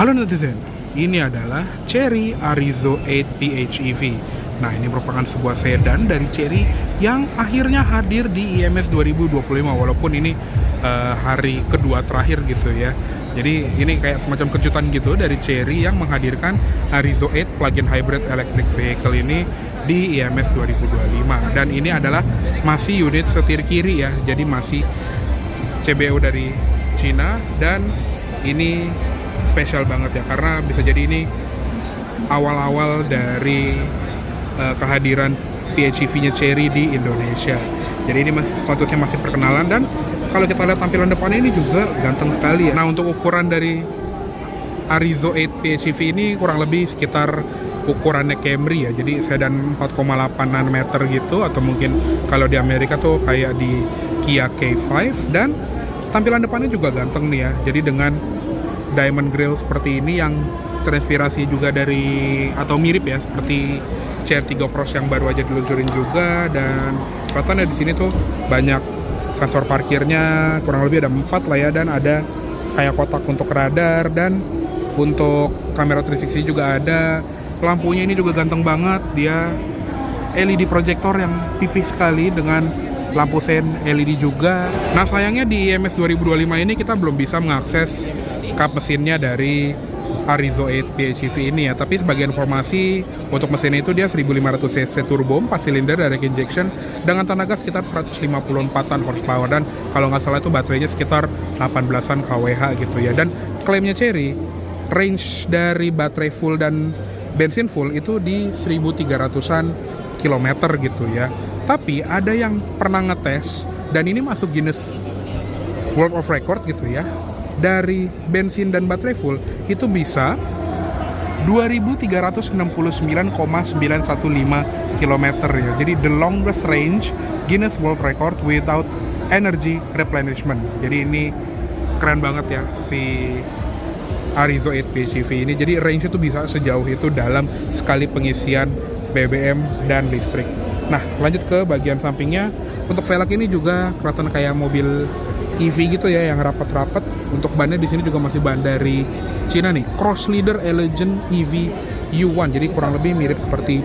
Halo netizen, ini adalah Chery Arizo 8 PHEV. Nah, ini merupakan sebuah sedan dari Chery yang akhirnya hadir di IMS 2025, walaupun ini hari kedua terakhir gitu ya. Jadi ini kayak semacam kejutan gitu dari Chery yang menghadirkan Arizo 8 plug-in hybrid electric vehicle ini di IMS 2025. Dan ini adalah masih unit setir kiri ya, jadi masih CBO dari Cina, dan ini spesial banget ya, karena bisa jadi ini awal-awal dari kehadiran PHEV-nya Chery di Indonesia. Jadi ini statusnya masih perkenalan, dan kalau kita lihat tampilan depannya ini juga ganteng sekali ya. Nah, untuk ukuran dari Arizo 8 PHEV ini kurang lebih sekitar ukurannya Camry ya, jadi sedan 4,8 meter gitu, atau mungkin kalau di Amerika tuh kayak di Kia K5. Dan tampilan depannya juga ganteng nih ya, jadi dengan diamond grille seperti ini yang terinspirasi juga dari atau mirip ya seperti CR3 Cross yang baru aja diluncurin juga. Dan kelihatannya di sini tuh banyak sensor parkirnya, kurang lebih ada 4 lah ya, dan ada kayak kotak untuk radar, dan untuk kamera 360 juga ada. Lampunya ini juga ganteng banget, dia LED proyektor yang pipih sekali dengan lampu sen LED juga. Nah, sayangnya di IMS 2025 ini kita belum bisa mengakses kap mesinnya dari Arizo 8 PHEV ini ya, tapi sebagai informasi untuk mesin itu dia 1500 cc turbo 4 silinder direct injection dengan tenaga sekitar 154-an horsepower, dan kalau nggak salah itu baterainya sekitar 18-an kWh gitu ya. Dan klaimnya Chery, range dari baterai full dan bensin full itu di 1300-an kilometer gitu ya. Tapi ada yang pernah ngetes, dan ini masuk Guinness World of Record gitu ya, dari bensin dan baterai full itu bisa 2369,915 km ya. Jadi the longest range Guinness World Record without energy replenishment. Jadi ini keren banget ya si Arizo 8 PHEV ini. Jadi range itu bisa sejauh itu dalam sekali pengisian BBM dan listrik. Nah, lanjut ke bagian sampingnya. Untuk velg ini juga kelihatan kayak mobil EV gitu ya, yang rapat-rapat. Untuk bannya di sini juga masih ban dari Cina nih, Cross Leader Elegant EV U1. Jadi kurang lebih mirip seperti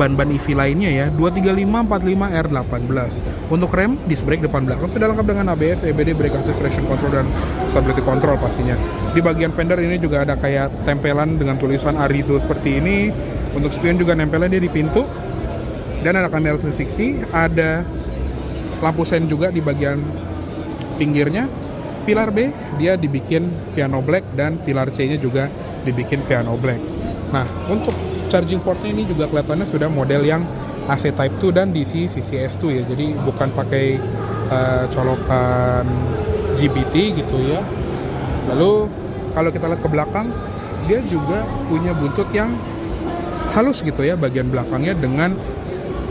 ban-ban EV lainnya ya, 235/45R18. Untuk rem, disc brake depan belakang sudah lengkap dengan ABS, EBD, brake assist, traction control, dan stability control pastinya. Di bagian fender ini juga ada kayak tempelan dengan tulisan Arizo seperti ini. Untuk spion juga nempelnya dia di pintu. Dan ada kamera 360, ada lampu sen juga di bagian pinggirnya. Pilar B dia dibikin piano black, dan pilar C-nya juga dibikin piano black. Nah, untuk charging portnya ini juga kelihatannya sudah model yang AC Type 2 dan DC CCS2 ya. Jadi bukan pakai colokan GBT gitu ya. Lalu kalau kita lihat ke belakang, dia juga punya buntut yang halus gitu ya bagian belakangnya, dengan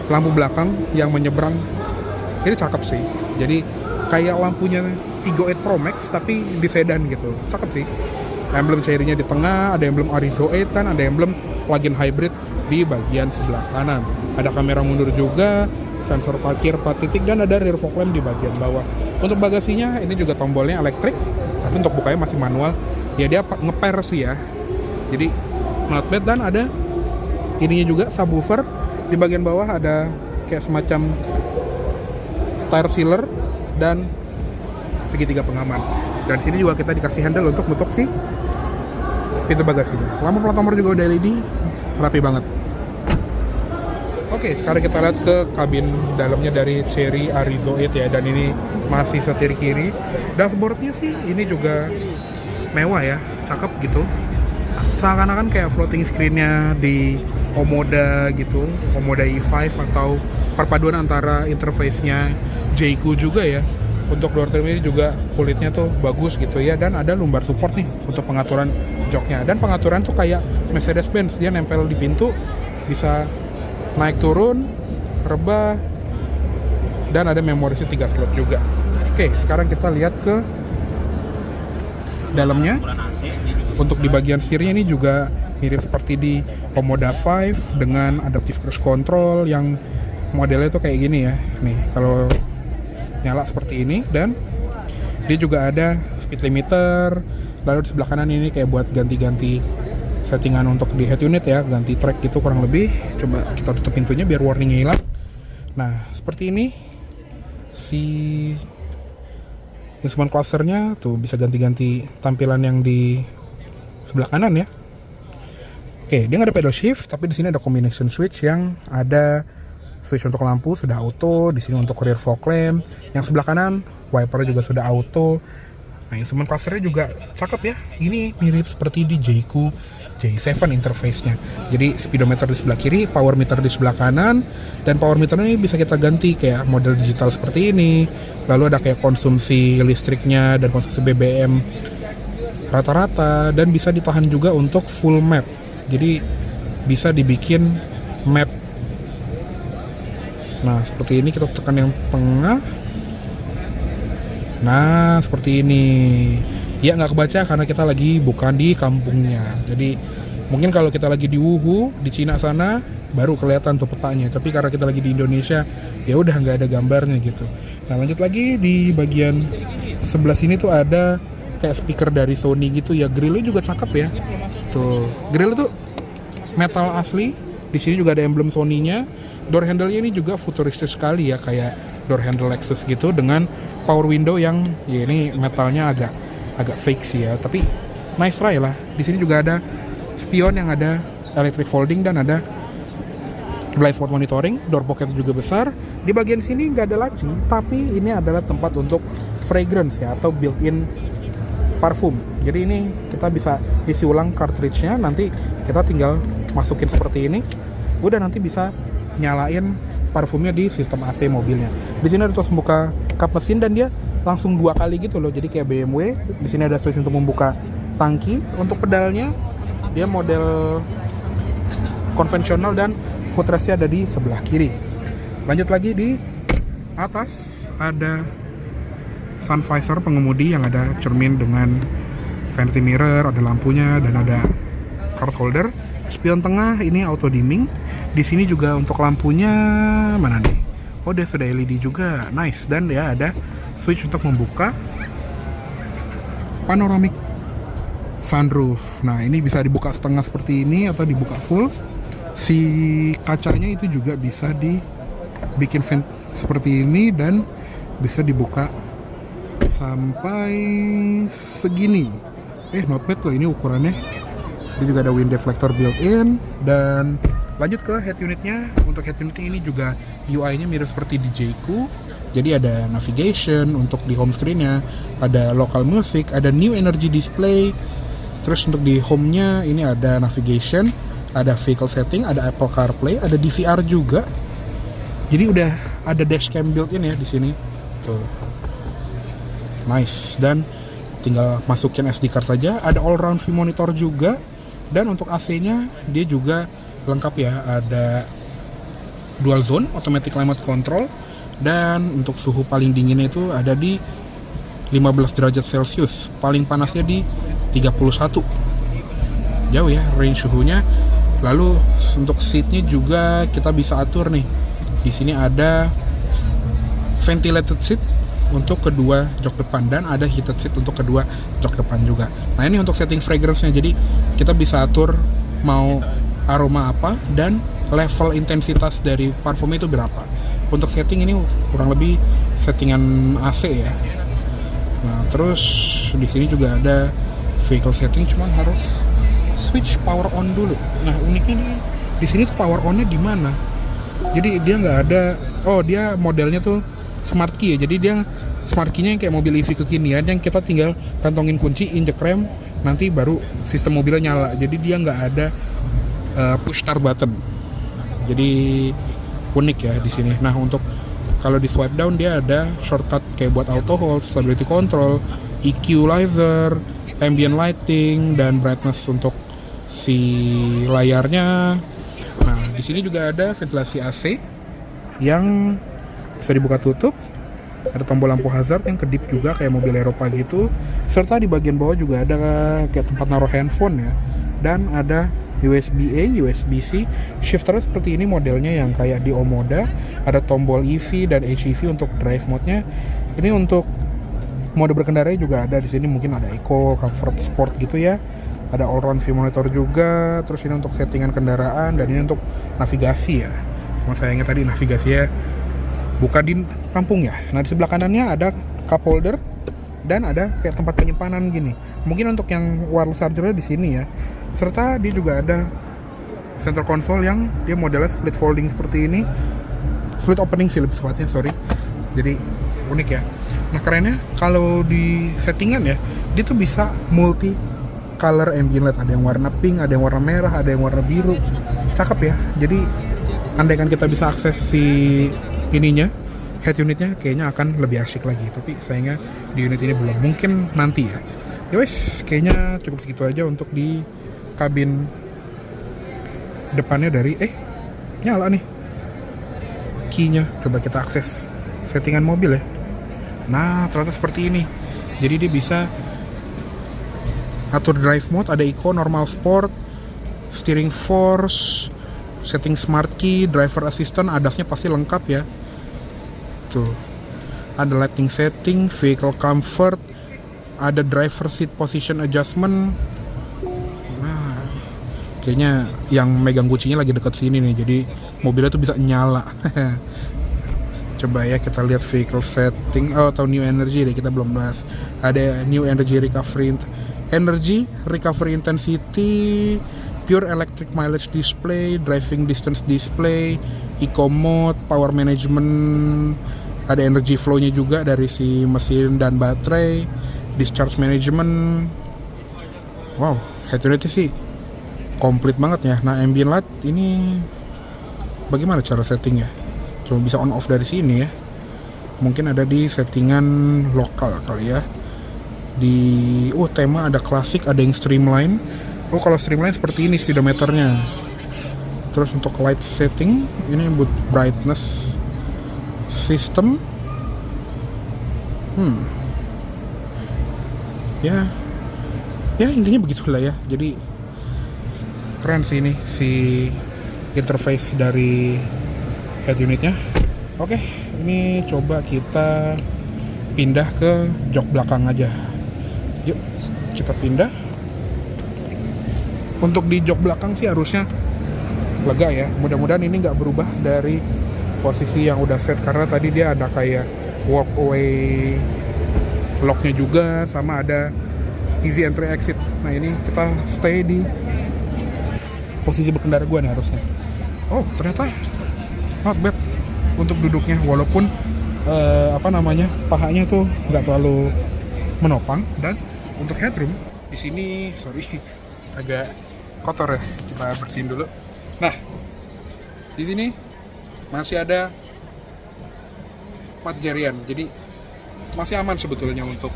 lampu belakang yang menyeberang. Ini cakep sih. Jadi kayak lampunya Tiggo 8 Pro Max tapi di sedan gitu. Cakep sih. Emblem Chery-nya di tengah, ada emblem Arizo 8, dan ada emblem plug-in hybrid di bagian sebelah kanan. Ada kamera mundur juga, sensor parkir 4 titik, dan ada rear fog lamp di bagian bawah. Untuk bagasinya ini juga tombolnya elektrik, tapi untuk bukanya masih manual. Ya dia ngeper sih ya. Jadi not bad. Dan ada ininya juga subwoofer. Di bagian bawah ada kayak semacam tire sealer dan segitiga pengaman. Dan sini juga kita dikasih handle untuk nutup si pintu bagasinya. Lampu plat nomor juga udah LED, rapi banget. Oke, sekarang kita lihat ke kabin dalamnya dari Chery Arizo 8 ya, dan ini masih setir kiri. Dashboardnya sih ini juga mewah ya, cakep gitu. Seakan-akan kayak floating screen-nya di Omoda gitu, Omoda E5, atau perpaduan antara interface-nya Jayco juga ya. Untuk door trim ini juga kulitnya tuh bagus gitu ya, dan ada lumbar support nih untuk pengaturan joknya. Dan pengaturan tuh kayak Mercedes-Benz, dia nempel di pintu, bisa naik turun, rebah, dan ada memori 3 slot juga. Oke, sekarang kita lihat ke dalamnya. Untuk di bagian setirnya ini juga mirip seperti di Omoda 5 dengan adaptive cruise control yang modelnya tuh kayak gini ya. Nih, kalau nyala seperti ini, dan dia juga ada speed limiter, Lalu di sebelah kanan ini kayak buat ganti-ganti settingan untuk di head unit ya, ganti track gitu kurang lebih. Coba kita tutup pintunya biar warningnya hilang. Nah seperti ini si instrument clusternya tuh, bisa ganti-ganti tampilan yang di sebelah kanan ya. Oke, dia nggak ada pedal shift, tapi di sini ada combination switch yang ada switch untuk lampu sudah auto, di sini untuk rear fog lamp. Yang sebelah kanan wipernya juga sudah auto. Nah, instrument clusternya juga cakep ya. Ini mirip seperti di Jayco J7 interface-nya. Jadi speedometer di sebelah kiri, power meter di sebelah kanan, dan power meter ini bisa kita ganti kayak model digital seperti ini. Lalu ada kayak konsumsi listriknya dan konsumsi BBM rata-rata, dan bisa ditahan juga untuk full map. Jadi bisa dibikin map. Nah, seperti ini kita tekan yang tengah. Nah, seperti ini. Ya, nggak kebaca karena kita lagi bukan di kampungnya. Jadi, mungkin kalau kita lagi di Wuhu, di Cina sana, baru kelihatan tuh petanya. Tapi karena kita lagi di Indonesia, ya udah nggak ada gambarnya gitu. Nah, lanjut lagi di bagian sebelah sini tuh ada kayak speaker dari Sony gitu ya. Grillnya juga cakep ya. Tuh, grill tuh metal asli. Di sini juga ada emblem Sony-nya. Door handle-nya ini juga futuristik sekali ya, kayak door handle Lexus gitu dengan power window yang ya ini metalnya agak fake sih ya, tapi nice try lah. Di sini juga ada spion yang ada electric folding dan ada blind spot monitoring. Door pocket juga besar. Di bagian sini nggak ada laci, tapi ini adalah tempat untuk fragrance ya, atau built-in parfum. Jadi ini kita bisa isi ulang cartridge-nya, nanti kita tinggal masukin seperti ini, udah nanti bisa nyalain parfumnya di sistem AC mobilnya. Di sini ada tuh membuka kap mesin dan dia langsung 2 kali gitu loh. Jadi kayak BMW. Di sini ada switch untuk membuka tangki. Untuk pedalnya dia model konvensional dan footrestnya ada di sebelah kiri. Lanjut lagi di atas ada sun visor pengemudi yang ada cermin dengan vanity mirror, ada lampunya dan ada card holder. Spion tengah ini auto dimming. Di sini juga untuk lampunya mana nih? Oh, dia sudah LED juga, nice. Dan ya ada switch untuk membuka panoramic sunroof. Nah, ini bisa dibuka setengah seperti ini atau dibuka full. Si kacanya itu juga bisa dibikin vent seperti ini dan bisa dibuka sampai segini. Not bad loh ini ukurannya. Dia juga ada wind deflector built-in. Dan lanjut ke head unitnya. Untuk head unit ini juga UI-nya mirip seperti di Jayco. Jadi ada navigation untuk di home screen-nya, ada local music, ada new energy display. Terus untuk di home-nya ini ada navigation, ada vehicle setting, ada Apple CarPlay, ada DVR juga. Jadi udah ada dashcam built-in ya di sini. Tuh. Nice. Dan tinggal masukin SD card saja. Ada all round view monitor juga. Dan untuk AC-nya dia juga lengkap ya, ada dual zone automatic climate control, dan untuk suhu paling dinginnya itu ada di 15 derajat Celcius, paling panasnya di 31. Jauh ya range suhunya. Lalu untuk seatnya juga kita bisa atur nih. Di sini ada ventilated seat untuk kedua jok depan dan ada heated seat untuk kedua jok depan juga. Nah, ini untuk setting fragrance-nya. Jadi kita bisa atur mau aroma apa dan level intensitas dari parfum itu berapa. Untuk setting ini kurang lebih settingan AC ya. Nah, terus di sini juga ada vehicle setting, cuma harus switch power on dulu. Nah, uniknya di sini tuh power on-nya di mana? Jadi dia nggak ada. Oh, dia modelnya tuh smart key ya. Jadi dia smart key-nya yang kayak mobil EV kekinian yang kita tinggal kantongin kunci, injek rem, nanti baru sistem mobilnya nyala. Jadi dia nggak ada push start button. Jadi unik ya di sini. Nah, untuk kalau di swipe down dia ada shortcut kayak buat auto hold, stability control, equalizer, ambient lighting, dan brightness untuk si layarnya. Nah, di sini juga ada ventilasi AC yang bisa dibuka tutup. Ada tombol lampu hazard yang kedip juga kayak mobil Eropa gitu. Serta di bagian bawah juga ada kayak tempat naruh handphone ya. Dan ada USB-A, USB-C. Shifter seperti ini modelnya yang kayak di Omoda. Ada tombol EV dan HEV untuk drive mode-nya. Ini untuk Mode berkendara juga ada di sini, mungkin ada Eco, Comfort, Sport gitu ya. Ada all round view monitor juga. Terus ini untuk settingan kendaraan dan ini untuk navigasi ya. Cuma sayangnya tadi navigasinya bukan di kampung ya. Nah di sebelah kanannya ada cup holder dan ada kayak tempat penyimpanan gini. Mungkin untuk yang wireless charger di sini ya. Serta dia juga ada center console yang dia modelnya split folding seperti ini. Split opening sih lebih tepatnya, sorry. Jadi unik ya. Nah kerennya kalau di settingan ya, dia tuh bisa multi color ambient light. Ada yang warna pink, ada yang warna merah, ada yang warna biru. Cakep ya. Jadi andaikan kita bisa akses si ininya, head unitnya, kayaknya akan lebih asyik lagi. Tapi sayangnya di unit ini belum. Mungkin nanti ya. Ya wes, kayaknya cukup segitu aja untuk di kabin depannya dari nyala nih key-nya. Coba kita akses settingan mobil ya. Nah ternyata seperti ini. Jadi dia bisa atur drive mode, ada eco, normal, sport, steering force, setting smart key, driver assistant, ADAS-nya pasti lengkap ya. Tuh ada lighting setting, vehicle comfort, ada driver seat position adjustment. Nah kayaknya yang megang kuncinya lagi dekat sini nih, jadi mobilnya tuh bisa nyala. Coba ya kita lihat vehicle setting atau new energy deh, kita belum bahas. Ada new energy recovery intensity, pure electric mileage display, driving distance display, eco mode, power management, ada energy flow-nya juga dari si mesin dan baterai, discharge management. Wow, head unitnya sih komplit banget ya. Nah ambient light ini bagaimana cara settingnya? Cuma bisa on off dari sini ya. Mungkin ada di settingan lokal kali ya. Di tema ada klasik, ada yang streamline. Kalau streamline seperti ini speedometernya. Terus untuk light setting ini buat brightness system. Ya intinya begitulah ya. Jadi keren sih ini si interface dari head unitnya. Oke, ini coba kita pindah ke jok belakang aja. Yuk, kita pindah. Untuk di jok belakang sih harusnya lega ya. Mudah-mudahan ini nggak berubah dari posisi yang udah set, karena tadi dia ada kayak walkway locknya juga, sama ada easy entry exit. Nah ini kita stay di posisi berkendara gue nih harusnya. Oh ternyata not bad untuk duduknya, walaupun pahanya tuh nggak terlalu menopang. Dan untuk headroom di sini, sorry agak kotor ya, kita bersihin dulu. Nah di sini masih ada 4 jarian, jadi masih aman sebetulnya untuk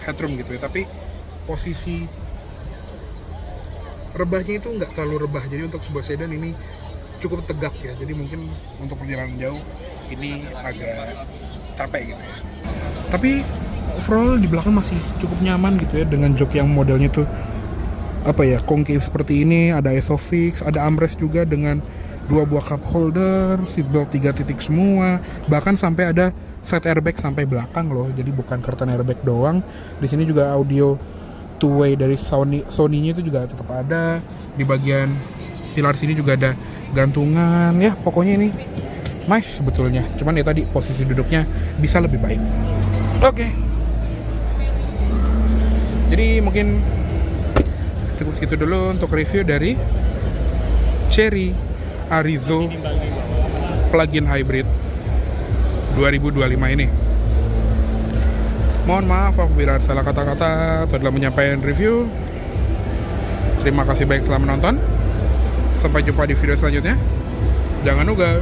headroom gitu ya. Tapi posisi rebahnya itu nggak terlalu rebah, jadi untuk sebuah sedan ini cukup tegak ya. Jadi mungkin untuk perjalanan jauh ini agak capek gitu ya. Tapi overall di belakang masih cukup nyaman gitu ya, dengan jok yang modelnya tuh concave seperti ini. Ada Isofix, ada armrest juga dengan 2 buah cup holder, seatbelt 3 titik semua, bahkan sampai ada side airbag sampai belakang loh. Jadi bukan curtain airbag doang. Di sini juga audio two-way dari Sony-nya itu juga tetap ada. Di bagian pilar sini juga ada gantungan ya. Pokoknya ini nice sebetulnya. Cuman ya tadi posisi duduknya bisa lebih baik. Oke. Jadi mungkin cukup segitu dulu untuk review dari Chery Arizo plug-in hybrid 2025 ini. Mohon maaf apabila ada salah kata-kata atau dalam menyampaikan review. Terima kasih banyak telah menonton. Sampai jumpa di video selanjutnya. Jangan lupa